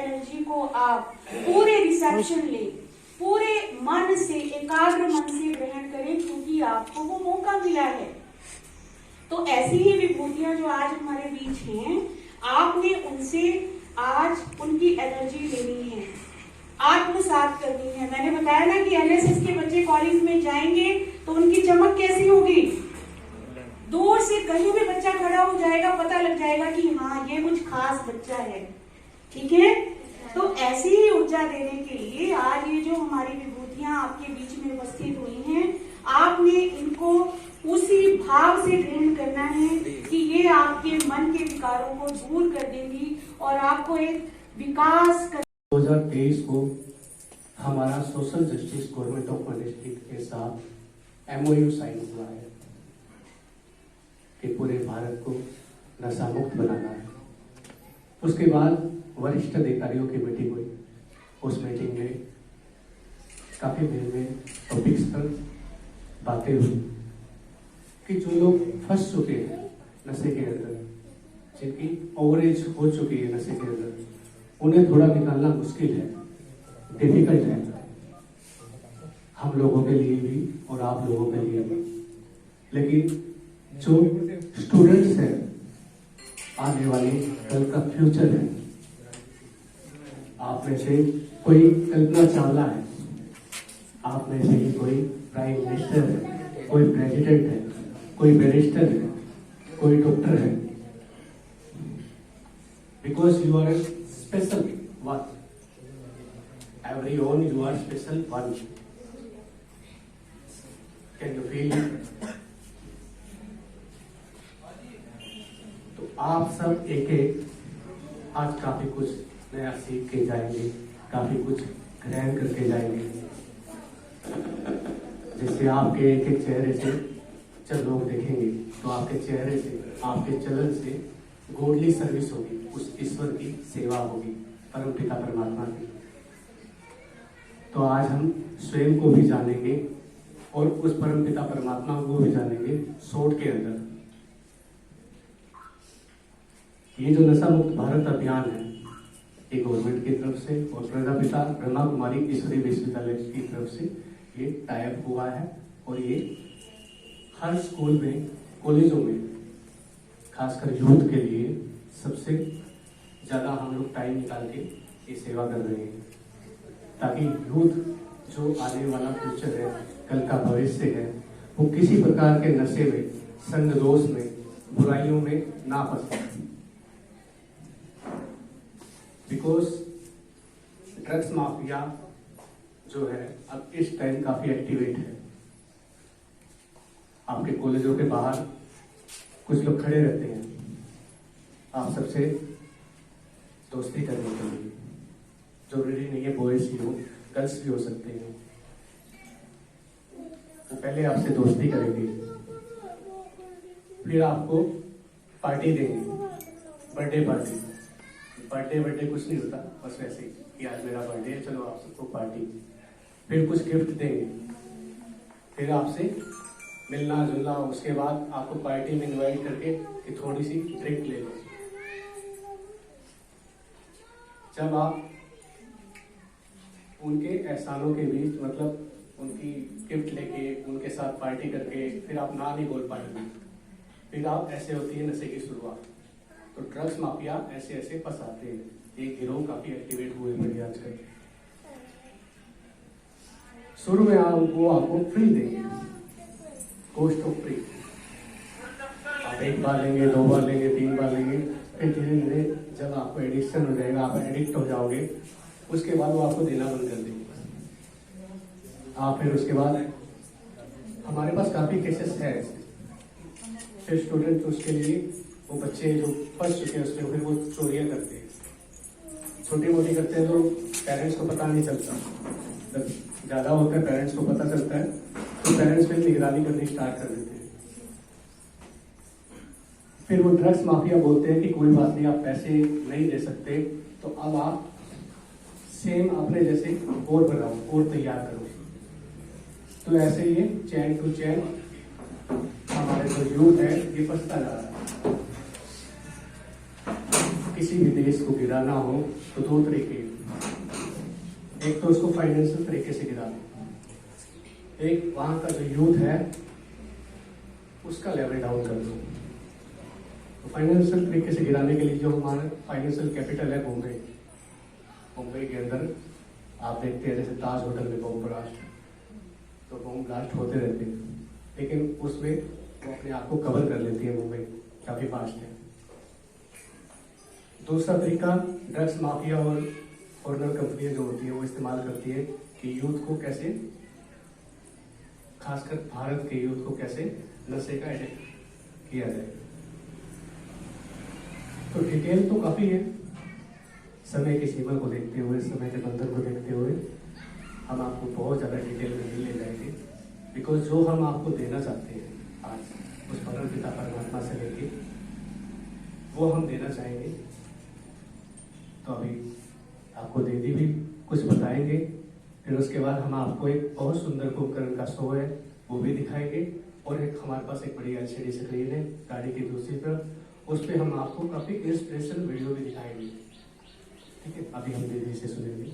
Energy को आप पूरे रिसेप्शन ले, पूरे मन से, एकाग्र मन से ग्रहण करें, क्योंकि आपको वो मौका मिला है। तो ऐसी ही विभूतियां जो आज हमारे बीच हैं, आपने उनसे आज उनकी एनर्जी लेनी है, आत्मसात करनी है। मैंने बताया ना कि एनएसएस के बच्चे कॉलेज में जाएंगे तो उनकी चमक कैसी होगी, दूर से कहीं भी बच्चा खड़ा हो जाएगा, पता लग जाएगा कि हाँ ये कुछ खास बच्चा है। ठीक है, तो ऐसी ही ऊर्जा देने के लिए आज ये जो हमारी विभूतियां आपके बीच में उपस्थित हुई हैं, आपने इनको उसी भाव से ग्रहण करना है कि ये आपके मन के विकारों को दूर कर देंगी और आपको एक विकास कर। 2023 को हमारा social justice government of district के साथ MOU साइन हुआ है कि पूरे भारत को नशा मुक्त बनाना है। उसके बाद वरिष्ठ अधिकारियों की मीटिंग हुई। उस मीटिंग में काफी भिन्न टॉपिक्स पर बातें हुई कि जो लोग फंस चुके हैं नशे के अंदर, जिनकी ओवरेज हो चुकी है नशे के अंदर, उन्हें थोड़ा निकालना मुश्किल है, डिफिकल्ट है, हम लोगों के लिए भी और आप लोगों के लिए भी। लेकिन जो स्टूडेंट्स हैं, आने वाले कल का फ्यूचर है, आप में से कोई कल्पना चावला है, आप में से ही कोई प्राइम मिनिस्टर है, कोई प्रेसिडेंट है, कोई बैरिस्टर है, कोई डॉक्टर है। Because you are special one, every one you are special one. Can you feel it? तो आप सब एक एक आज काफी कुछ नया सीख के जाएंगे, काफी कुछ ग्रहण करके जाएंगे। जैसे आपके एक एक चेहरे से जब लोग देखेंगे तो आपके चेहरे से, आपके चलन से गॉडली सर्विस होगी, उस ईश्वर की सेवा होगी, परम पिता परमात्मा की। तो आज हम स्वयं को भी जानेंगे और उस परम पिता परमात्मा को भी जानेंगे शॉर्ट के अंदर। ये जो नशा मुक्त भारत अभियान है, ये गवर्नमेंट की तरफ से और प्रजापिता ब्रह्मा कुमारी ईश्वरीय विश्वविद्यालय की तरफ से ये टाइप हुआ है। और ये हर स्कूल में, कॉलेजों में, खासकर यूथ के लिए सबसे ज्यादा हम लोग टाइम निकाल के ये सेवा कर रहे हैं, ताकि यूथ जो आने वाला फ्यूचर है, कल का भविष्य है, वो किसी प्रकार के नशे में, संग दोष में, बुराइयों में ना फंसे। बिकॉज ड्रग्स माफिया जो है अब इस टाइम काफी एक्टिवेट है। आपके कॉलेजों के बाहर कुछ लोग खड़े रहते हैं आप सबसे दोस्ती करने के लिए। जरूरी नहीं है बॉयज ही हो, गर्ल्स भी हो सकते हैं। वो पहले आपसे दोस्ती करेंगे, फिर आपको पार्टी देंगे, बर्थडे पार्टी। बर्थडे कुछ नहीं होता, बस वैसे ही कि आज मेरा बर्थडे है, चलो आप सबको पार्टी। फिर कुछ गिफ्ट देंगे, फिर आपसे मिलना जुलना, उसके बाद आपको पार्टी में इनवाइट करके कि थोड़ी सी ड्रिंक ले लो। जब आप उनके एहसानों के बीच, मतलब उनकी गिफ्ट लेके, उनके साथ पार्टी करके, फिर आप ना नहीं बोल पाएंगे, फिर आप ऐसे होती है नशे की शुरुआत। तो ड्रग्स माफिया ऐसे ऐसे फंसाते हैं। ये गिरोह काफी एक्टिवेट हुए हैं आजकल। शुरू में वो आपको फ्री देंगे, कोस्ट ऑफ फ्री। आप एक बार लेंगे, 2 बार लेंगे, 3 बार लेंगे, फिर धीरे धीरे जब आपको एडिक्शन हो जाएगा, आप एडिक्ट हो जाओगे, उसके बाद वो आपको देना बंद कर देंगे। आप फिर उसके बाद, हमारे पास काफी केसेस है ऐसे। फिर स्टूडेंट उसके लिए, वो बच्चे जो फंस चुके हैं उसमें, फिर वो चोरियां करते हैं, छोटी मोटी करते हैं, तो पेरेंट्स को पता नहीं चलता। जब ज्यादा होता है पेरेंट्स को पता चलता है, तो पेरेंट्स फिर निगरानी करनी स्टार्ट कर देते हैं। फिर वो ड्रग्स माफिया बोलते हैं कि कोई बात नहीं, आप पैसे नहीं दे सकते, तो अब आप सेम अपने जैसे और बनाओ और तैयार करो। तो ऐसे ये चैन टू चैन हमारे जो यूथ है ये फंसता जा रहा है। किसी भी देश को गिराना हो तो दो तरीके, एक तो उसको फाइनेंशियल तरीके से गिरा दो, एक वहां का जो यूथ है उसका लेवल डाउन कर दो। तो फाइनेंशियल तरीके से गिराने के लिए जो हमारा फाइनेंशियल कैपिटल है मुंबई, मुंबई के अंदर आप देखते हैं जैसे ताज होटल में बम ब्लास्ट, तो बम ब्लास्ट होते रहते हैं, लेकिन उसमें वो अपने आप को कवर कर लेती है मुंबई, काफी फास्ट है। दूसरा तरीका ड्रग्स माफिया और फॉरेनर कंपनियां जो होती है वो इस्तेमाल करती है कि यूथ को कैसे, खासकर भारत के यूथ को कैसे नशे का एडिक्ट किया जाए। तो डिटेल तो काफी है, समय की सीमा को देखते हुए, समय के बंधन को देखते हुए हम आपको बहुत ज्यादा डिटेल में नहीं ले जाएंगे, बिकॉज जो हम आपको देना चाहते हैं आज उस परम पिता परमात्मा से लेके वो हम देना चाहेंगे। तो अभी आपको दे दी भी कुछ बताएंगे, फिर उसके बाद हम आपको एक बहुत सुंदर कुंभकर्ण का शो है वो भी दिखाएंगे, और एक हमारे पास एक बड़ी LCD स्क्रीन है गाड़ी की दूसरी तरफ, उस पर हम आपको काफी इंस्पिरेशनल वीडियो भी दिखाएंगे। ठीक है, अभी हम दीदी से सुनेंगे।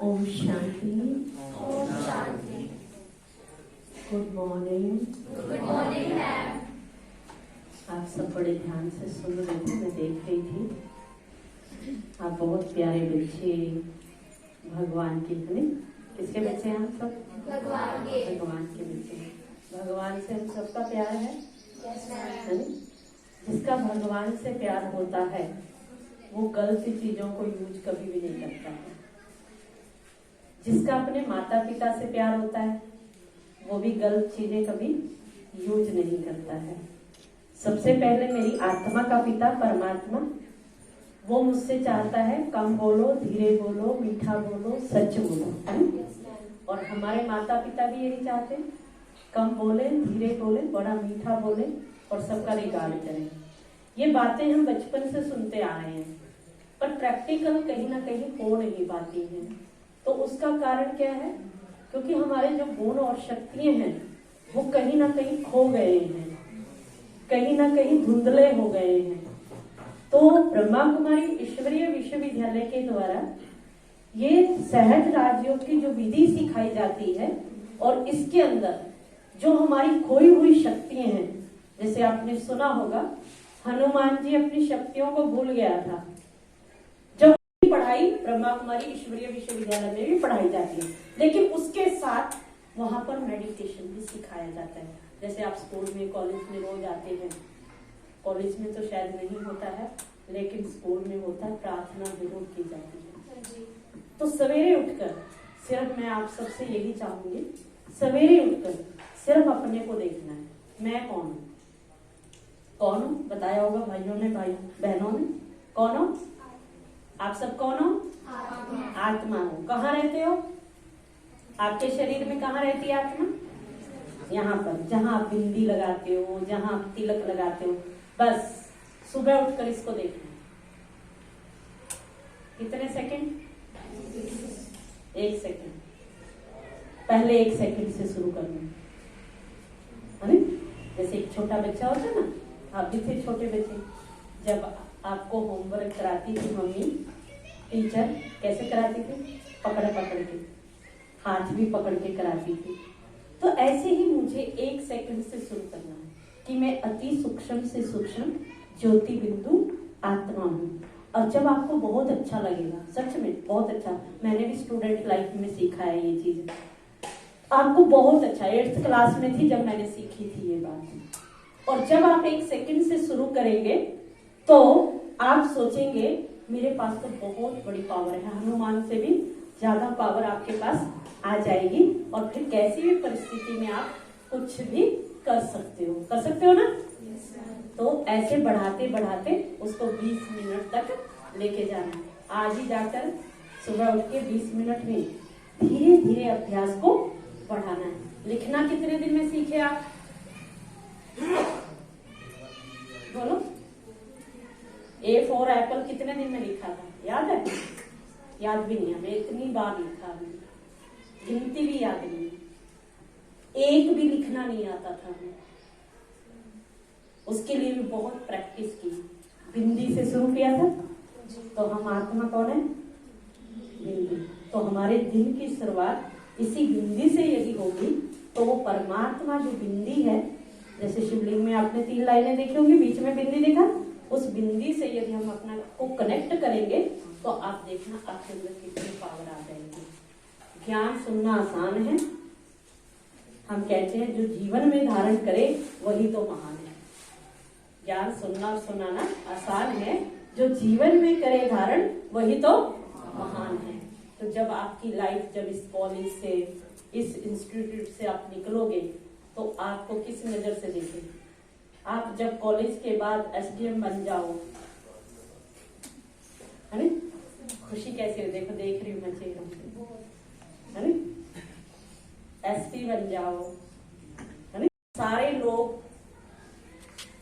ओम शांति। ओम शांति। Good morning. Good morning ma'am. आप सब बड़े ध्यान से सुन रहे थे, मैं देख रही थी। आप बहुत प्यारे बच्चे भगवान के, है ना? किसके बच्चे हैं हम सब? भगवान के। भगवान के बच्चे। भगवान से हम सबका प्यार है, है ना? जिसका भगवान से प्यार होता है वो गलत चीजों को यूज कभी भी नहीं करता है। जिसका अपने माता पिता से प्यार होता है वो भी गलत चीजें कभी यूज नहीं करता है। सबसे पहले मेरी आत्मा का पिता परमात्मा, वो मुझसे चाहता है कम बोलो, धीरे बोलो, मीठा बोलो, सच बोलो, है ना? और हमारे माता पिता भी यही चाहते हैं, कम बोले, धीरे बोले, बड़ा मीठा बोले और सबका रिगार्ड करें। ये बातें हम बचपन से सुनते आ रहे हैं, पर प्रैक्टिकल कहीं ना कहीं हो नहीं पाती है। तो उसका कारण क्या है? क्योंकि हमारे जो गुण और शक्तियां हैं वो कहीं ना कहीं खो गए हैं, कहीं ना कहीं धुंधले हो गए हैं। तो ब्रह्मा कुमारी ईश्वरीय विश्वविद्यालय के द्वारा ये सहज राजयोग की जो विधि सिखाई जाती है, और इसके अंदर जो हमारी खोई हुई शक्तियां हैं, जैसे आपने सुना होगा हनुमान जी अपनी शक्तियों को भूल गया था। जब पढ़ाई ब्रह्मा कुमारी ईश्वरीय विश्वविद्यालय में भी पढ़ाई जाती है, लेकिन उसके साथ वहां पर मेडिटेशन भी सिखाया जाता है। जैसे आप स्कूल में, कॉलेज में रोज आते हैं, कॉलेज में तो शायद नहीं होता है लेकिन स्कूल में होता है, प्रार्थना जरूर की जाती है। तो सवेरे उठकर सिर्फ मैं आप सबसे यही चाहूंगी, सवेरे उठकर सिर्फ अपने को देखना है, मैं कौन हूँ? कौन हूँ? बताया होगा भाइयों ने, भाई बहनों ने। कौन हो आप सब? कौन हो? आत्मा हो। कहाँ रहते हो? आपके शरीर में कहाँ रहती है आत्मा? यहाँ पर, जहाँ आप बिंदी लगाते हो, जहाँ आप तिलक लगाते हो। बस सुबह उठकर इसको देखना है। कितने सेकंड? 1 सेकंड। पहले 1 सेकंड से शुरू करना है। जैसे एक छोटा बच्चा होता है ना, आप भी थे छोटे बच्चे, जब आपको होमवर्क कराती थी मम्मी, टीचर कैसे कराती थी? पकड़ पकड़ के, हाथ भी पकड़ के कराती थी। तो ऐसे ही मुझे 1 सेकंड से शुरू करना है कि मैं अति सूक्ष्म से सूक्ष्म ज्योति बिंदु आत्मा हूँ। और जब आपको बहुत अच्छा लगेगा, सच में बहुत अच्छा, मैंने भी स्टूडेंट लाइफ में सीखा है ये चीज, आपको बहुत अच्छा, 8th क्लास में थी जब मैंने सीखी थी ये बात। और जब आप 1 सेकंड से शुरू करेंगे तो आप सोचेंगे मेरे पास तो बहुत बड़ी पावर है, हनुमान से भी ज्यादा पावर आपके पास आ जाएगी, और फिर कैसी भी परिस्थिति में आप कुछ भी कर सकते हो। कर सकते हो ना? तो ऐसे बढ़ाते बढ़ाते उसको 20 मिनट तक लेके जाना। आज ही जाकर सुबह उठ के 20 मिनट में धीरे धीरे अभ्यास को बढ़ाना है। लिखना कितने दिन में सीखे आप? बोलो। A फॉर एप्पल कितने दिन में लिखा था? याद है? याद भी नहीं है, मैं इतनी बार लिखा, गिनती भी याद नहीं। एक भी लिखना नहीं आता था हमें। उसके लिए भी बहुत प्रैक्टिस की। बिंदी से शुरू किया था, तो हम आत्मा कौन है? बिंदी। तो हमारे दिन की शुरुआत इसी बिंदी से यदि होगी तो वो परमात्मा जो बिंदी है, जैसे शिवलिंग में आपने 3 लाइनें देखी होंगी, बीच में बिंदी देखा, उस बिंदी से यदि हम अपना को कनेक्ट करेंगे तो आप देखना आपके अंदर कितनी पावर आ जाएगी। ज्ञान सुनना आसान है, हम कहते हैं जो जीवन में धारण करे वही तो महान है। ज्ञान सुनना और सुनाना आसान है, जो जीवन में करे धारण वही तो महान है। तो जब आपकी लाइफ, जब इस कॉलेज से, इस इंस्टीट्यूट से आप निकलोगे तो आपको किस नजर से देखें? आप जब कॉलेज के बाद एसडीएम बन जाओ, है ना, खुशी कैसी है, देखो देख रही हूँ मैं चेहरों से, है ना, एसपी बन जाओ, है ना, सारे लोग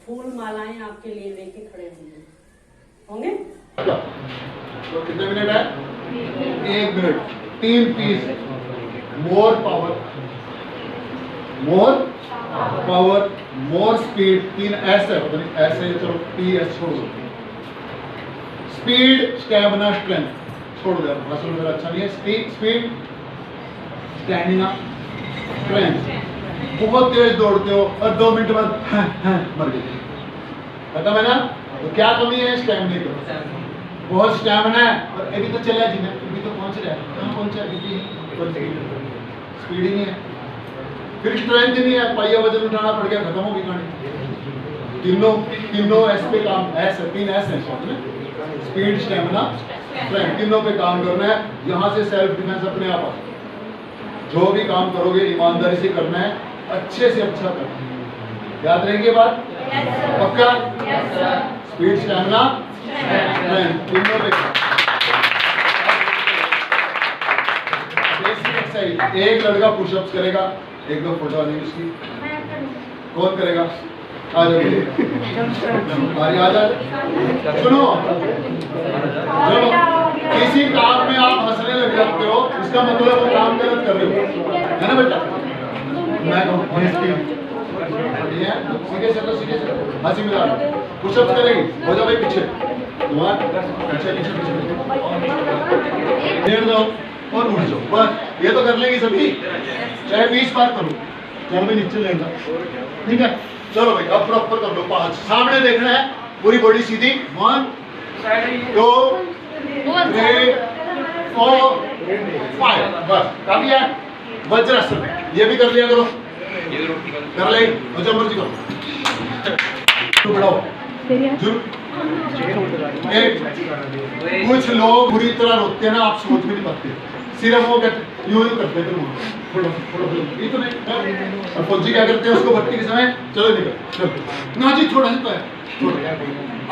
फूल मालाएं आपके लिए लेके खड़े होंगे। तो कितने मिनट है? 1 minute. 3 piece. More power, more speed. 3 S है, पता नहीं ऐसे, चलो टी एस छोड़ दो। स्पीड, स्टैमिना, स्ट्रेंथ छोड़ दो, असल मेरा अच्छा नहीं है। Speed, stamina, strength. बहुत तेज दौड़ते हो और 2 मिनट बाद मर गए, खत्म है ना? तो क्या कमी है? स्टैमिना की। बहुत स्टैमिना है और अभी तो चला जी, अभी तो पहुंच रहा है, कहाँ पहुंचा है? स्पीड ही नहीं है, फिर स्ट्रेंथ ही नहीं है, पहिया वजन उठाना पड़ गया, खत्म होगी कहानी। तीनों एस पे काम, एस 3 एस है शब्द में, स्पीड, स्टैमिना, स्ट्रेंथ, तीनों पे काम करना है। यहाँ से सेल्फ डिफेंस अपने आप आता है। जो भी काम करोगे ईमानदारी से करना है, अच्छे से अच्छा करना है। याद रहेंगे बात? पक्का? स्पीड, स्टैमिना, स्ट्रेंथ, तीनों पे बेसिक एक्सरसाइज। एक लड़का पुशअप्स करेगा, 1-2 फोटो आएंगे उसकी। कौन करेगा? आ जाओ, आ जाओ। सुनो, चलो, किसी काम में आप हंसने लग जाते हो, इसका मतलब वो काम गलत कर रहे हो, है ना बेटा? मैं कहूँ सीधे चलो, सीधे चलो, हंसी मजाक। पुशअप्स करेगी, हो जाओ भाई पीछे, पीछे लेट जाओ और उठ जाओ, बस। ये तो कर लेंगे सभी, चाहे 20 बार करो। चलो भाई नीचे लेगा, ठीक है? चलो भाई अब प्रॉपर कर लो। 5 सामने देखना है, पूरी बॉडी सीधी। 1 2 3 4 5, बस काफी है। वज्रासन ये भी कर लिया करो, कर ले, जो मर्जी करो। बढ़ाओ। कुछ लोग बुरी तरह रोकते हैं ना, आप सोच भी नहीं पाते, सिर्फ वो कहते यूं करते हैं, ये तो नहीं। और फौजी क्या करते हैं, उसको भर्ती के समय चलो निकल ना जी, थोड़ा सा तो है।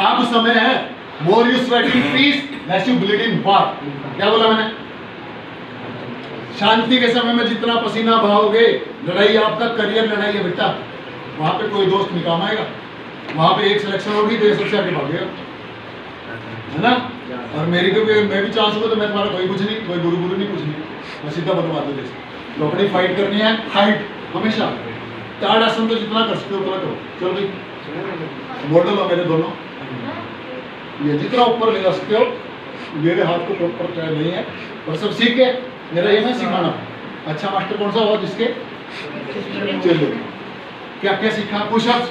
अब समय है, more you sweat in peace less you bleed in war. क्या बोला मैंने? शांति के समय में जितना पसीना बहाओगे, लड़ाई आपका करियर लड़ाई है बेटा। वहां पे कोई दोस्त नहीं काम आएगा, वहां पे एक सिलेक्शन होगी तो सबसे आगे भागेगा, है ना? और मैं भी चांस होगा तो मैं तुम्हारा कोई कुछ नहीं, कोई गुरु नहीं, कुछ नहीं, मैं सीधा बनवा दो। जैसे तो अपनी फाइट करनी है, हाइट हमेशा। ताड़ आसन तो जितना कर सकते हो उतना करो। चलो भाई मॉडल हो मेरे दोनों, ये जितना ऊपर ले जा सकते हो। मेरे हाथ को प्रॉपर ट्राई नहीं है, और सब सीख के मेरा ये मैं सिखाना। अच्छा मास्टर कौन सा हुआ जिसके? चलो क्या क्या सीखा? पुशअप्स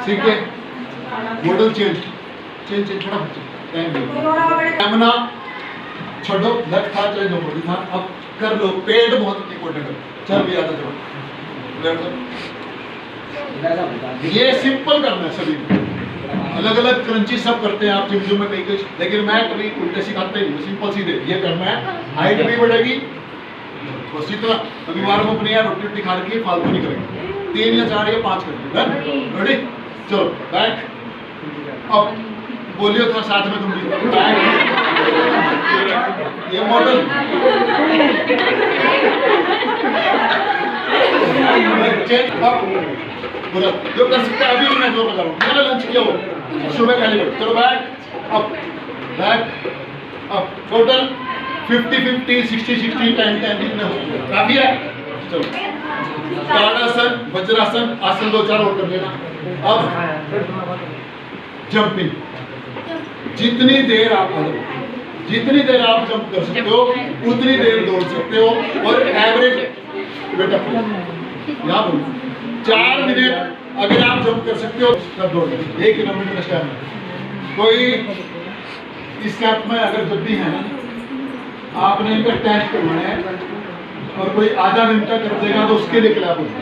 सीख के, मॉडल चेंज थोड़ा स्टैमिना छोड़ो, लेफ्ट था चाहे जो बॉडी था, अब कर लो। पेट बहुत इंपॉर्टेंट है, चल भी आता चलो। ये सिंपल करना है सभी को, अलग अलग क्रंची सब करते हैं आप जिम में कहीं, लेकिन मैं कभी उल्टे सिखाते ही, सिंपल सीधे ये करना है। हाइट भी बढ़ेगी, बस इतना। अभी वार्म अप नहीं है, रोटी खा रही है, फालतू नहीं करेंगे। 3 या 4 या 5 करेंगे, रेडी? चलो बैक अब बोलियो था साथ में तुम भी, बैक। ये मॉडल पूरा जो कर सकते हैं। अभी मैं जोर लगा रहा हूँ, मैंने लंच किया वो सुबह खाली करो। चलो बैक अप टोटल 50-50 60-60 10-10 जितने हो, काफी है। चलो ताड़ासन, वज्रासन, आसन 2-4 और कर लेना। अब जंपिंग, जितनी देर आप जंप कर सकते हो उतनी देर दौड़ सकते हो। और एवरेज बेटा यहाँ 4 मिनट अगर आप जंप कर सकते हो तब दौड़ 1 किलोमीटर स्टेप। कोई इस स्टेप में अगर जब भी है आपने इनका टेस्ट करवाना है और कोई आधा घंटा कर देगा तो उसके लिए क्लैप होगा।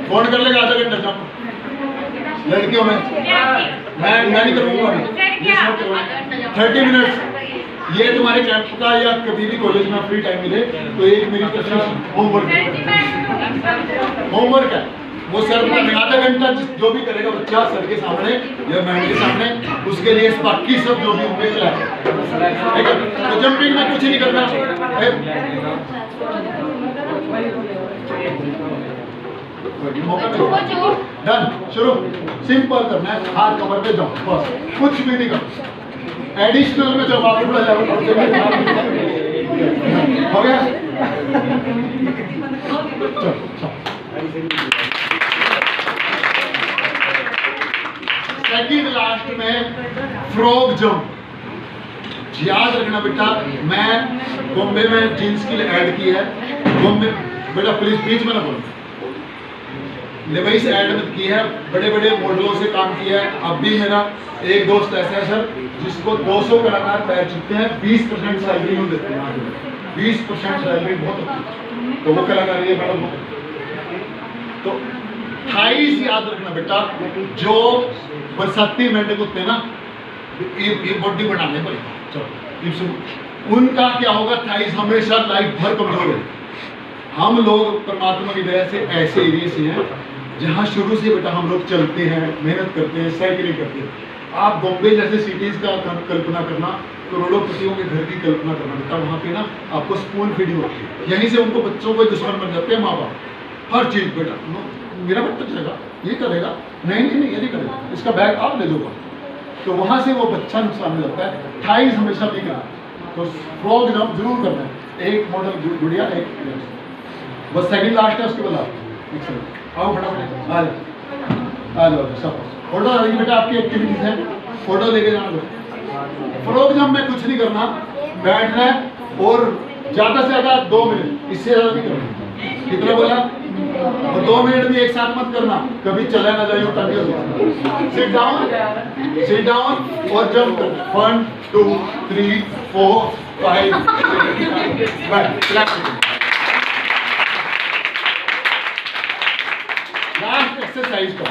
कौन कर लेगा आधा घंटा जंप? लड़कियों में मैं नहीं करूंगा अभी, 30 मिनट। ये तुम्हारे कैंप का या कभी भी कॉलेज में फ्री टाइम मिले तो एक मेरी तरफ होमवर्क है, वो सर में आधा घंटा जो भी करेगा बच्चा सर के सामने या मैम के सामने, उसके लिए बाकी सब जो भी होंगे ठीक है। तो जंपिंग में कुछ नहीं करना, डन, शुरू। सिंपल करना है, हाथ कमर पे जाओ बस, कुछ भी नहीं करना। एडिशनल में जब आप थोड़ा जाओ हो गया। सेकंड लास्ट में फ्रॉग जंप। याद रखना बेटा, मैं बॉम्बे में जींस की ऐड की है, बॉम्बे बेटा प्लीज बीच में ना बोलो, लेवाइस ऐड में की है, बड़े बड़े मॉडलों से काम किया है। अब भी मेरा एक दोस्त ऐसा है सर जिसको 200 कलाकार पैर चुकते हैं, 20% सैलरी हम देते हैं, 20% सैलरी बहुत होती है, तो वो कलाकार ये मैडम। तो 28 याद रखना बेटा, जो बरसाती मेंढक होते हैं ना ये बॉडी बनाने पर, चलो उनका क्या होगा, 28 हमेशा लाइफ भर कमजोर है। हम लोग परमात्मा की दया से ऐसे एरिया से हैं जहाँ शुरू से बेटा हम लोग चलते हैं, मेहनत करते हैं, साइकिलिंग करते हैं। आप बॉम्बे जैसे सिटीज का कल्पना करना, करोड़ोंपतियों के घर की कल्पना करना बेटा, वहाँ पे ना आपको स्पून फीडिंग होती है, यहीं से उनको बच्चों को दुश्मन बन जाते हैं माँ बाप। हर चीज बेटा मेरा बच्चा चलेगा, ये करेगा, नहीं ये नहीं करेगा, इसका बैग आप ले जाओगा, तो वहाँ से वो बच्चा नुकसान हो जाता है। 28 हमेशा नहीं करना, तो फ्रॉग जंप जरूर करना है। एक मॉडल गुड़िया, एक बस सेकंड लास्ट है, उसके बाद आओ फटाफट आ जाओ सब फोटो आ रही बेटा, आपकी एक्टिविटीज है, फोटो लेके जाना। फ्रॉग जंप में कुछ नहीं करना, बैठना है और ज्यादा से ज्यादा 2 मिनट, इससे ज्यादा नहीं करना। कितना बोला? और 2 मिनट भी एक साथ मत करना, कभी चला ना जाए टांगे। सिट डाउन और जंप करना, 1 2 3 4 5 लास्ट एक्सरसाइज का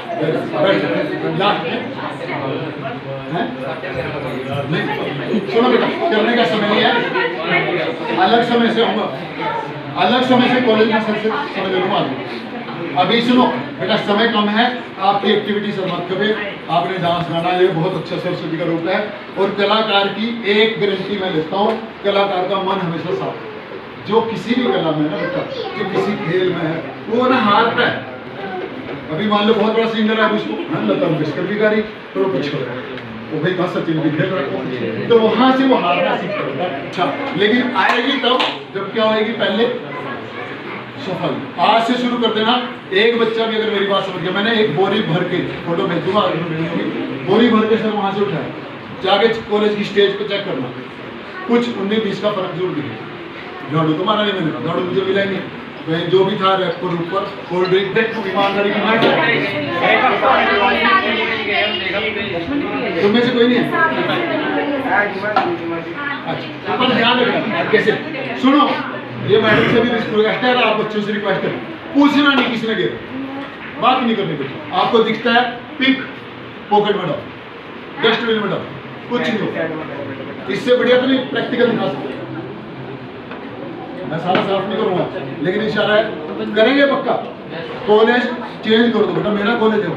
लास्ट सुनो बेटा, करने का समय नहीं है, अलग समय से होगा, अलग समय से कॉलेज में सबसे समय लूंगा। अभी सुनो बेटा, समय कम है, आपकी एक्टिविटी सब मत करें, आपने डांस गाना, ये बहुत अच्छा सरस्वती का रूप है। और कलाकार की एक गारंटी मैं लेता हूँ, कलाकार का मन हमेशा साफ। जो किसी भी कला में है ना बेटा, जो किसी खेल में है, वो ना हार पे। अभी मान लो बहुत बड़ा सिंगर है, उसको लता मंगेशकर भी गा रही, तो पीछे वो भाई कहाँ सचिन भी खेल रहा है, तो वहां से वो हारना सीखता है। अच्छा, लेकिन आएगी तब जब क्या होएगी, पहले सफल। आज से शुरू कर देना। एक बच्चा भी अगर मेरी बात समझ गया, मैंने एक बोरी भर के फोटो भेज दूंगा, बोरी भर के सर वहां से उठाया, जाके कॉलेज की स्टेज पे चेक करना, कुछ 19-20 का फर्क जरूर दिखे। झाड़ू तुम्हारा नहीं मिलेगा, झाड़ू मुझे मिला नहीं, जो भी था रैपर ऊपर कोल्ड ड्रिंक देख, ईमानदारी की मार तुम्हें से कोई नहीं है। अच्छा, पर ध्यान रखना कैसे। सुनो, ये मैडम से भी रिक्वेस्ट है, आप बच्चों से रिक्वेस्ट करें, पूछना नहीं किसी ने गिरा, बात नहीं करनी बेटा। आपको दिखता है पिक, पॉकेट में डालो, डस्टबिन में डालो, कुछ नहीं हो। इससे बढ़िया तो नहीं प्रैक्टिकल दिखा सकते। मैं सारा साफ नहीं करूंगा, लेकिन इशारा है, करेंगे पक्का। कॉलेज चेंज कर दो बेटा, मेरा कॉलेज है,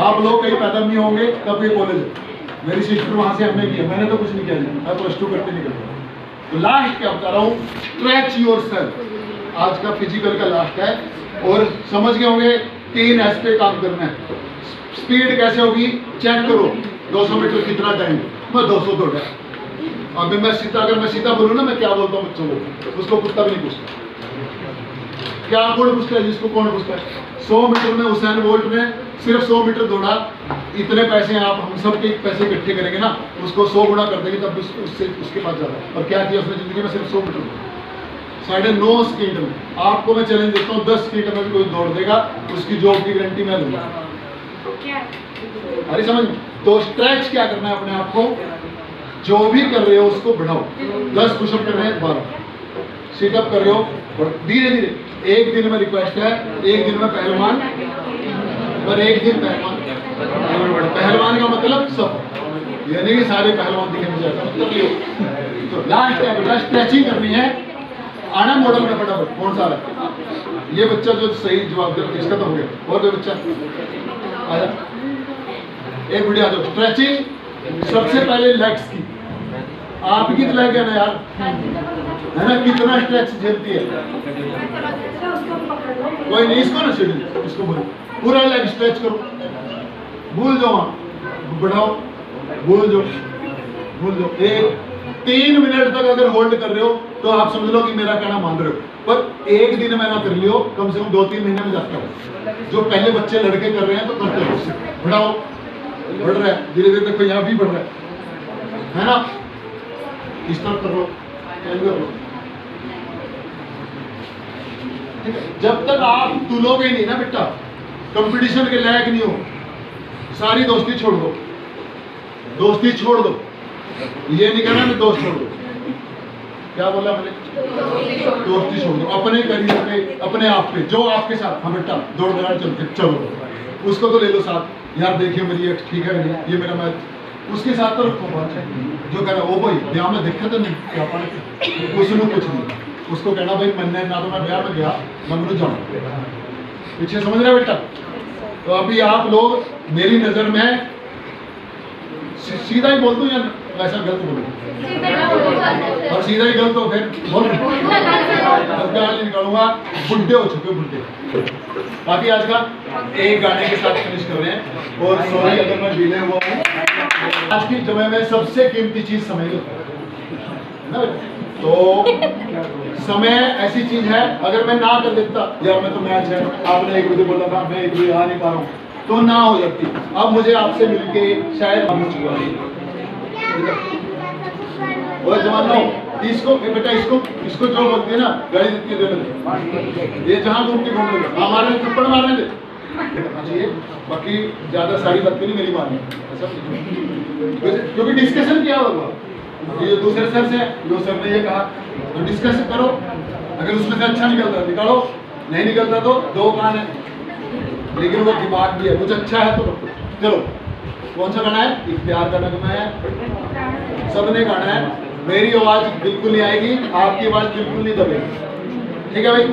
आप लोग कहीं पैदा नहीं होंगे तब ये कॉलेज है। मेरी सिस्टर वहां से हमने किया, मैंने तो कुछ नहीं किया, मैं +2 करते नहीं करता। तो लास्ट क्या बता रहा हूँ, स्ट्रेच योरसेल्फ। आज का फिजिकल का लास्ट है, और समझ गए होंगे 3 S पे काम करना है। स्पीड कैसे होगी चेक करो, 200 मीटर कितना टाइम, मैं 200 दौड़ा। अगर मैं सीधा बोलूँ ना, मैं क्या बोलता हूँ बच्चों को, उसको कुत्ता भी नहीं पूछता। क्या कौन पूछता है? जिसको कौन पूछता है? 100 मीटर में हुसैन बोल्ट ने सिर्फ 100 मीटर दौड़ा, इतने पैसे आप हम सब के पैसे इकट्ठे करेंगे ना, उसको 100 गुना कर देंगे तब उससे उसके पास ज़्यादा। और क्या किया उसने जिंदगी में? सिर्फ 100 मीटर दौड़ा, 9.5 सेकंड में। आपको मैं चैलेंज देता हूँ, 10 सेकंड में भी कोई दौड़ देगा, उसकी जॉब की गारंटी मैं दूंगा। अरे समझ। तो स्ट्रेच क्या करना है अपने आप को, जो भी कर रहे हो उसको बढ़ाओ। 10 पुशअप कर रहे हैं, 12 सीटअप कर रहे हो, धीरे धीरे। एक दिन में रिक्वेस्ट है, एक दिन में पहलवान, और एक दिन पहलवान। पहलवान का मतलब सब, यानी कि सारे पहलवान दिखे मुझे ऐसा मतलब लियो। तो लास्ट है बेटा, स्ट्रेचिंग करनी है। आना मॉडल में फटाफट, कौन सा है ये बच्चा जो सही जवाब दे, इसका तो हो गया। और कोई बच्चा आया? एक वीडियो आ जाओ। स्ट्रेचिंग सबसे पहले लेग्स की, आपकी तो लग गया ना यार, है ना? कितना स्ट्रेच झेलती है। कोई नहीं, इसको ना छेड़िए, इसको बोलो पूरा लेग स्ट्रेच करो, भूल जाओ वहां, बढ़ाओ, भूल जाओ, भूल जाओ। 3 मिनट तक अगर होल्ड कर रहे हो तो आप समझ लो कि मेरा कहना मान रहे हो। पर एक दिन में ना कर लियो, कम से कम 2-3 महीने में जाता है। जो पहले बच्चे लड़के कर रहे हैं तो करते हो, बढ़ाओ, बढ़ रहा है धीरे धीरे, देखो यहाँ भी बढ़ रहा है ना? इस तरफ कर लो, कर लो। ठीक है, जब तक आप तुलोगे नहीं ना बेटा, कंपटीशन के लायक नहीं हो, सारी दोस्ती छोड़ दो, दोस्ती छोड़ दो। ये नहीं कहना मैं दोस्त छोड़ दो, क्या बोला मैंने? दोस्ती छोड़ दो, अपने करियर पे, अपने आप पे, जो आपके साथ। हाँ बेटा दौड़ दौड़ा चलो, उसको तो ले लो साथ, यार देखिए मेरी एक ठीक है नहीं, ये मेरा मैच, उसके साथ तो रखो बात है। जो कह रहा वो भाई ब्याह में दिक्कत नहीं, क्या पड़े उसने कुछ नहीं, उसको कहना भाई मैंने ना तो मैं ब्याह में गया, मैं मुझे जाऊँ पीछे, समझ रहे बेटा? तो अभी आप लोग मेरी नजर में सीधा ही बोल दो या वैसा गलत बोलो? और सीधा ही गलत हो फिर बोल नहीं निकालूंगा, बुढ़े हो चुके बुढ़े। बाकी आज का एक गाने के साथ फिनिश कर रहे हैं, और सॉरी अगर मैं डिले हुआ हूँ। आज की समय में सबसे कीमती चीज समय होता है ना। तो समय ऐसी चीज है, अगर मैं ना कर देता, यार मैं तो मैच है, आपने 1 बजे बोला था, मैं 1 बजे आ नहीं पा रहा हूँ, तो ना हो जाती। अब मुझे आपसे मिलके शायद हम चुका है। और जवान इसको बेटा, इसको जो बोलती है ना, गाड़ी देती है, ये जहाँ घूमती घूम रही, हमारे थप्पड़ मारने दे चाहिए। बाकी ज्यादा सारी बात नहीं मेरी मारनी, क्योंकि डिस्कशन किया होगा, ये दूसरे सर से, जो सर ने ये कहा, तो डिस्कशन करो। अगर उसमें से अच्छा निकलता है निकालो, नहीं निकलता तो 2 कान है, लेकिन वो दिमाग भी है, कुछ अच्छा है तो रखो। चलो कौन सा गाना है? इख्तियार का नगमा है, सबने गाना है। मेरी आवाज बिल्कुल नहीं आएगी, आपकी आवाज बिल्कुल नहीं दबेगी, ठीक है भाई?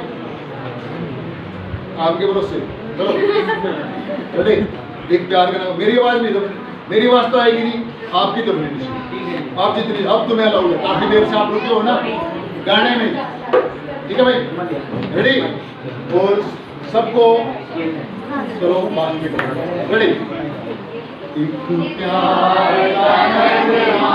आपके भरोसे चलो रेडी। इख्तियार का नगमा, मेरी आवाज नहीं दबेगी, मेरी आवाज तो आएगी नहीं, आपकी दबनी नहीं, आप जितनी, अब तुम्हें अलाउड है, काफी देर से आप रुके हो ना गाने में, ठीक है भाई? रेडी? और सबको चलो 5 मिनट रेडी। इख्तियार का नगमा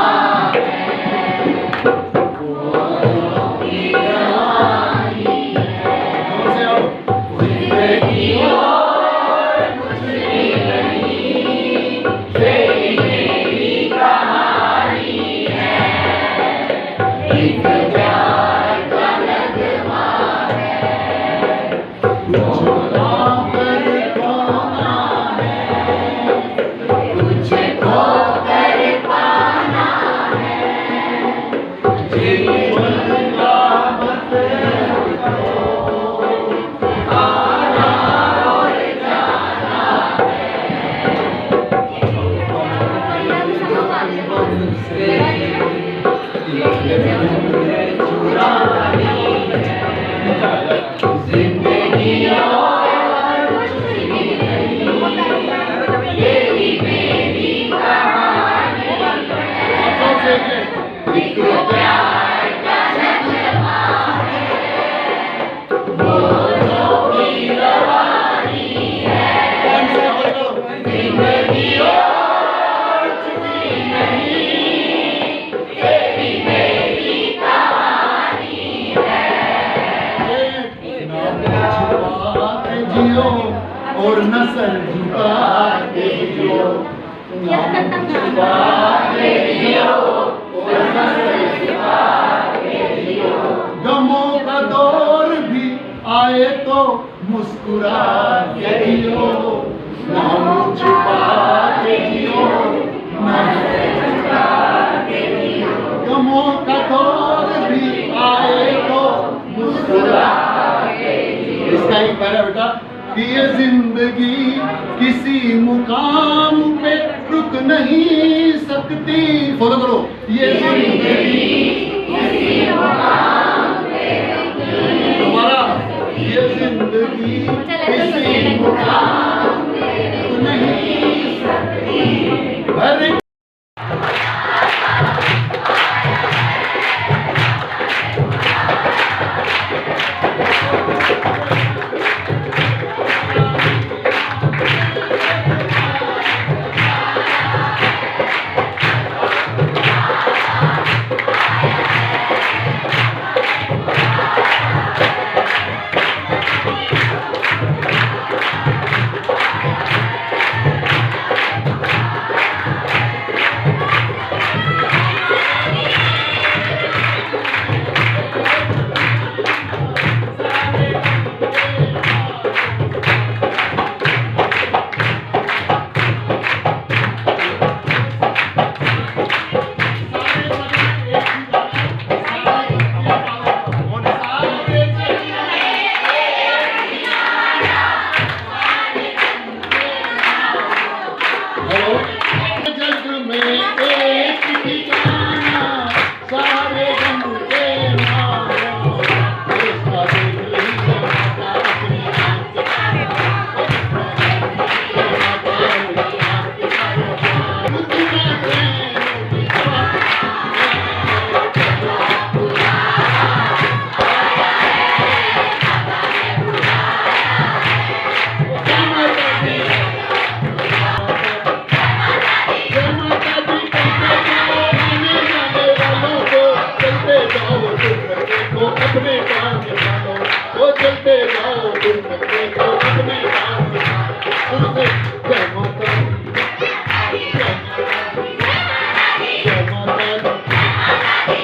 नाम छुपा के जियो, गमों का दौर भी आए तो मुस्कुरा के जियो, नाम छुपा के जियो, गमों का दौर भी आए तो मुस्कुरा के जियो। इसका ही पैरा बेटा कि ये जिंदगी किसी मुकाम पे रुक नहीं सकती। फॉलो करो, ये जिंदगी किसी मुकाम पे तुम्हारा, ये जिंदगी किसी मुकाम पे रुक नहीं सकती। हर एक अपने काम निभाओ, वो चलते जाओ तुम देखो अपने काम निभाओ। जय माता दी, जय माता दी,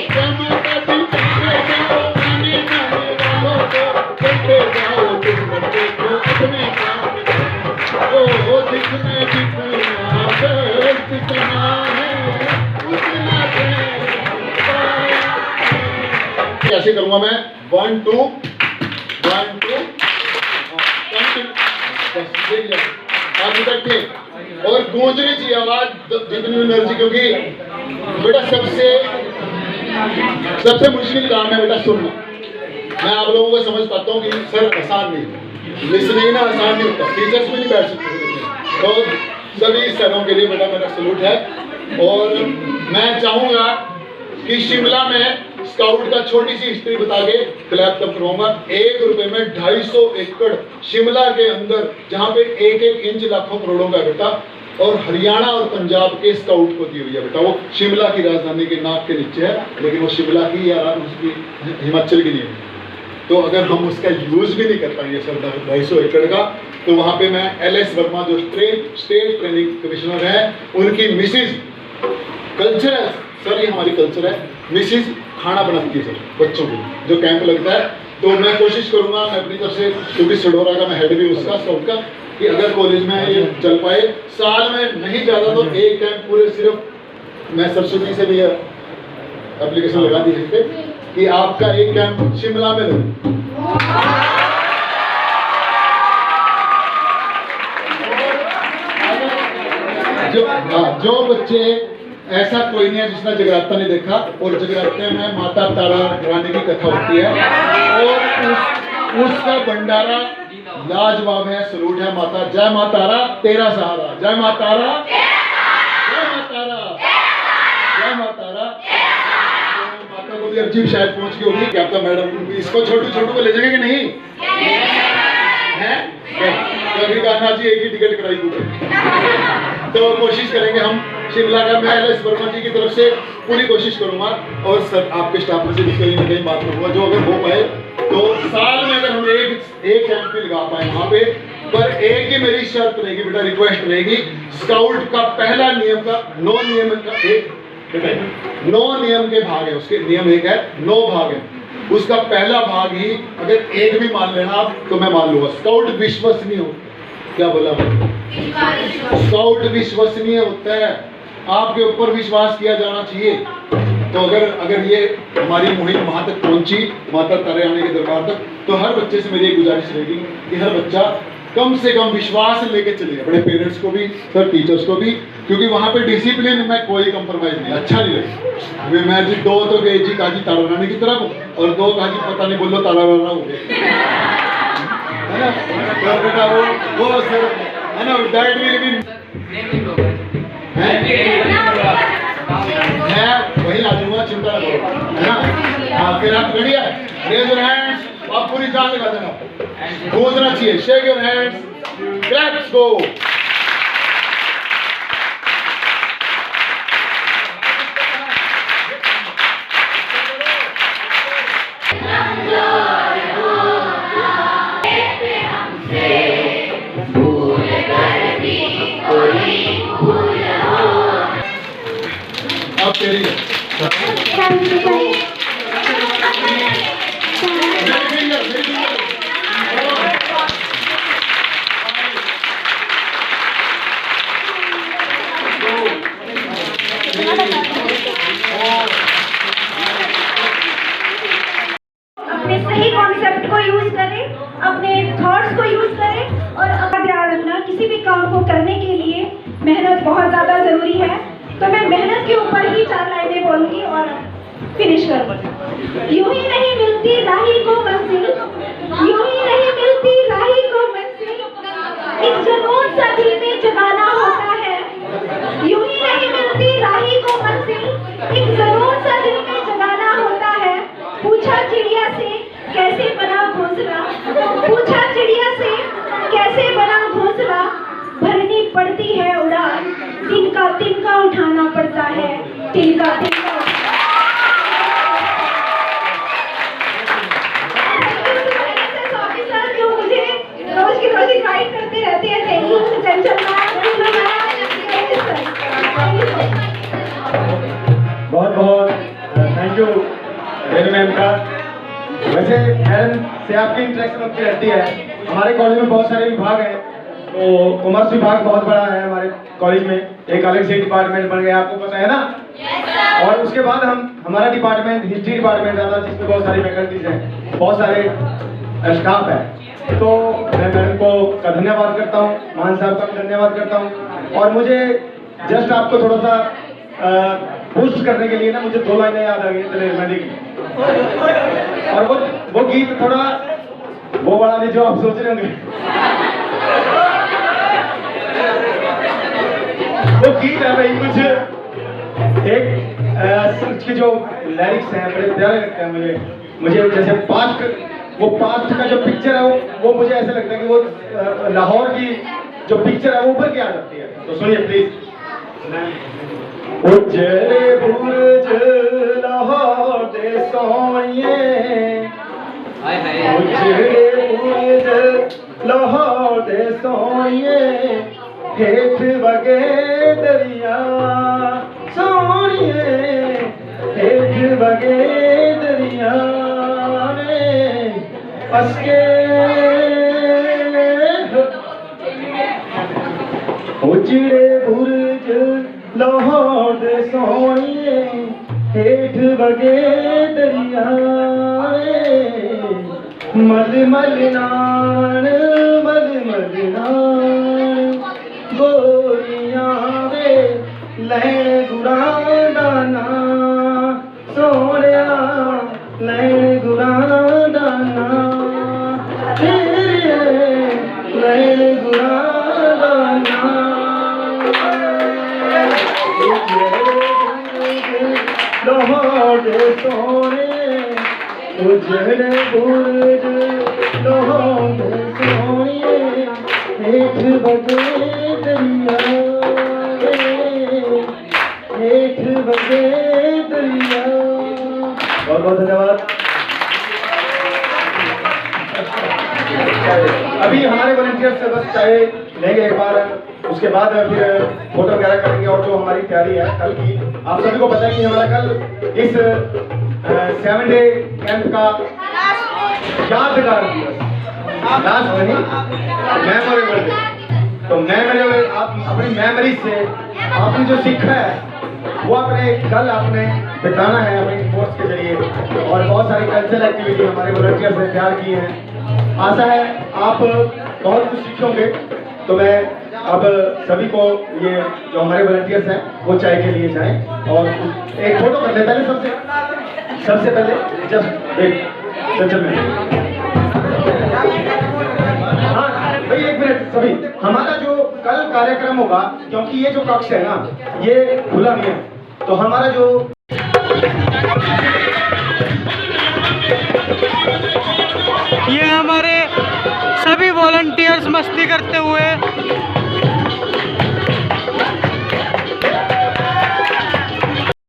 जय माता दी, चलते जाओ आने जाने वालों को, चलते जाओ तुम देखो अपने काम निभाओ। ओ जिसने जितना दर्द कितना है उतना कैसे करूंगा मैं? 1 2 1 2 आगे तक के और गूंजनी चाहिए आवाज जितनी एनर्जी, क्योंकि बेटा सबसे मुश्किल काम है बेटा सुनना। मैं आप लोगों को समझ पाता हूँ कि सर आसान नहीं, लिसनिंग ना आसान नहीं होता, टीचर्स भी नहीं बैठ सकते। तो सभी सरों के लिए बेटा मेरा सलूट है। और मैं चाहूंगा कि शिमला में स्काउट का छोटी सी हिस्ट्री बता के क्लैप तब करूंगा। 1 रुपए में 250 एकड़ शिमला के अंदर, जहां पे 1-1 इंच लाखों करोड़ों का बेटा, और हरियाणा और पंजाब के स्काउट को दी हुई है बेटा। वो शिमला की राजधानी के नाक के नीचे है, लेकिन वो शिमला की या उसकी हिमाचल की नहीं है। तो अगर हम उसका यूज भी नहीं कर पाएंगे सर 250 एकड़ का, तो वहां पे मैं LS वर्मा जो स्टेट ट्रेनिंग कमिश्नर है, उनकी मिसिज कल्चर है सर, ये हमारी कल्चर है, मिसिज खाना बनाती है सर बच्चों को जो कैंप लगता है। तो मैं कोशिश करूंगा, मैं अपनी तरफ से, क्योंकि सडोरा का मैं हेड भी उसका स्काउट का, कि अगर कॉलेज में ये चल पाए, साल में नहीं ज्यादा तो एक कैंप पूरे, सिर्फ मैं सरस्वती से भी एप्लीकेशन लगा दी है कि आपका एक कैंप शिमला में लगे। जो बच्चे, ऐसा कोई नहीं है जिसने जगराता नहीं देखा, और जगराते में माता तारा रानी की कथा होती है, और उसका भंडारा लाजवाब है। सलूट है माता, जय माता तारा तेरा सहारा, जय माता तारा, जय माता तारा, जय माता तारा। माता को भी अर्जी शायद पहुंच गई होगी, क्या पता मैडम इसको छोटू को ले जाएंगे कि नहीं है? कभी कहना जी एक ही टिकट कराई बुक। तो कोशिश करेंगे हम शिमला का, मैं LS वर्मा जी की तरफ से पूरी कोशिश करूंगा, और सर आपके स्टाफ में से भी कहीं ना कहीं बात करूंगा, जो अगर हो पाए तो साल में अगर हम एक कैंप भी लगा पाए वहाँ पे, पर एक ही मेरी शर्त रहेगी बेटा, रिक्वेस्ट रहेगी, स्काउट का पहला नियम का 9 नियम का एक बेटा 9 नियम के भाग है, उसके नियम एक है 9 भाग है, उसका पहला भाग ही अगर एक भी मान लेना आप तो मैं मान लूंगा। स्काउट विश्वसनीय हो, क्या बोला मैं? स्काउट विश्वसनीय होता है, आपके ऊपर विश्वास किया जाना चाहिए। तो अगर ये हमारी मुहिम वहां तक पहुंची, माता तारायाणी के दरबार तक, तो हर बच्चे से मेरी एक गुजारिश रहेगी कि हर बच्चा कम से कम विश्वास लेके चले, अपने पेरेंट्स को भी, सर टीचर्स को भी, क्योंकि वहां पे डिसिप्लिन में कोई कंप्रोमाइज नहीं, अच्छा नहीं लगे। मैं जी 2 तो गए जी काजी तारारानी की तरफ और 2 काजी पता नहीं बोलो ताराराना हो गए, है ना? तो बेटा वो सर है ना, दैट विल बी मैं वही आ जाऊंगा, चिंता ना करो, है ना? हाँ, फिर आप रेडी है? रेज योर हैंड्स, आप पूरी जान लगा देना, गूंजना चाहिए, शेक योर हैंड्स, क्लैप्स गो। अब तेरी है। अपने सही कॉन्सेप्ट को यूज करें, अपने थॉट्स को यूज करें और अपना ध्यान रखना, किसी भी काम को करने के लिए मेहनत बहुत ज़्यादा ज़रूरी है। तो मैं मेहनत के ऊपर ही 4 लाइनें बोलूँगी और फिनिश करूँगी। यूं ही नहीं मिलती राही को मंजिल, यूं ही नहीं मिलती राही को मंजिल, एक जुनून सा दिल में जगाना होता है। यूं ही नहीं मिलती राही को मंजिल, एक जुनून सा दिल में जगाना होता है। पूछा चिड़िया से कैसे बना घोंसला, पूछा चिड़िया से कैसे बना घोंसला, भरनी पड़ती है उड़ान, तिनका उठाना पड़ता है, तिनका ऑफिसर जो मुझे रोज की रोज इनवाइट करते रहते हैं, थैंक यू चंचल बहुत बहुत थैंक यू रेणु मैम का। वैसे मैडम से आपकी इंटरेक्शन होती रहती है। हमारे कॉलेज में बहुत सारे विभाग हैं, तो कॉमर्स विभाग बहुत बड़ा है हमारे कॉलेज में, एक अलग से डिपार्टमेंट बन गया, आपको पता है ना? और उसके बाद हमारा डिपार्टमेंट हिस्ट्री डिपार्टमेंट आता है, जिसमें बहुत सारी फैकल्टीज हैं, बहुत सारे स्टाफ है। तो मैं मैडम को का धन्यवाद करता हूँ, मान साहब का भी धन्यवाद करता हूँ। और मुझे जस्ट आपको थोड़ा सा बूस्ट करने के लिए ना, मुझे 2 लाइनें याद आ गई मेहंदी की, और वो गीत थोड़ा वो वाला नहीं जो आप सोच रहे होंगे, वो गीत है भाई, कुछ एक उसके जो लिरिक्स हैं बड़े प्यारे लगते हैं मुझे जैसे पास्ट का जो पिक्चर है वो मुझे ऐसा लगता है कि वो लाहौर की जो पिक्चर है वो उभर के आ जाती है। तो सुनिए प्लीज। उजड़े बुर्ज लाहौर दे सोनिए, उजड़े बुर्ज लाहौर दे सोनिए, हेठ वगे दरिया सोनिए, हेठ वगे दरिया ने असके, उजड़े बुर्ज लाहौर दे सोनिए, हेठ वगे दरिया मल मल नान, मल मल नान गोरियां वे लैन गुरां दाना सोनिया, लैन गुरां दाना लैन गुरां दाना, लाहौर दे सोने, उजड़े बुर्ज लाहौर दे सोनिए, हेठ वगे दरिया, हेठ वगे दरिया। बहुत बहुत धन्यवाद। अभी हमारे वॉलंटियर से बस चाय लेंगे एक बार, उसके बाद फिर फोटो वगैरह करेंगे। और जो हमारी तैयारी है कल की, आप सभी को पता है कि हमारा कल इस 7 डे कैंप का यादगार दिवस, लास्ट नहीं, मेमोरेबल डे। तो मेमोरेबल, आप अपनी मेमोरी से आपने जो सीखा है वो अपने कल आपने बिताना है अपने कोर्स के जरिए। और बहुत सारी कल्चरल एक्टिविटी हमारे वॉलंटियर्स ने तैयार की हैं। आशा है आप बहुत कुछ सीखोगे। तो मैं अब सभी को, ये जो हमारे वॉलंटियर्स हैं वो चाय के लिए जाएं और एक फोटो कर ले पहले, सबसे पहले जस्ट एक चंचल में। हाँ भाई एक मिनट सभी, हमारा जो कल कार्यक्रम होगा, क्योंकि ये जो कक्ष है ना ये खुला नहीं है, तो हमारा जो ये हमारे सभी वॉलंटियर्स मस्ती करते हुए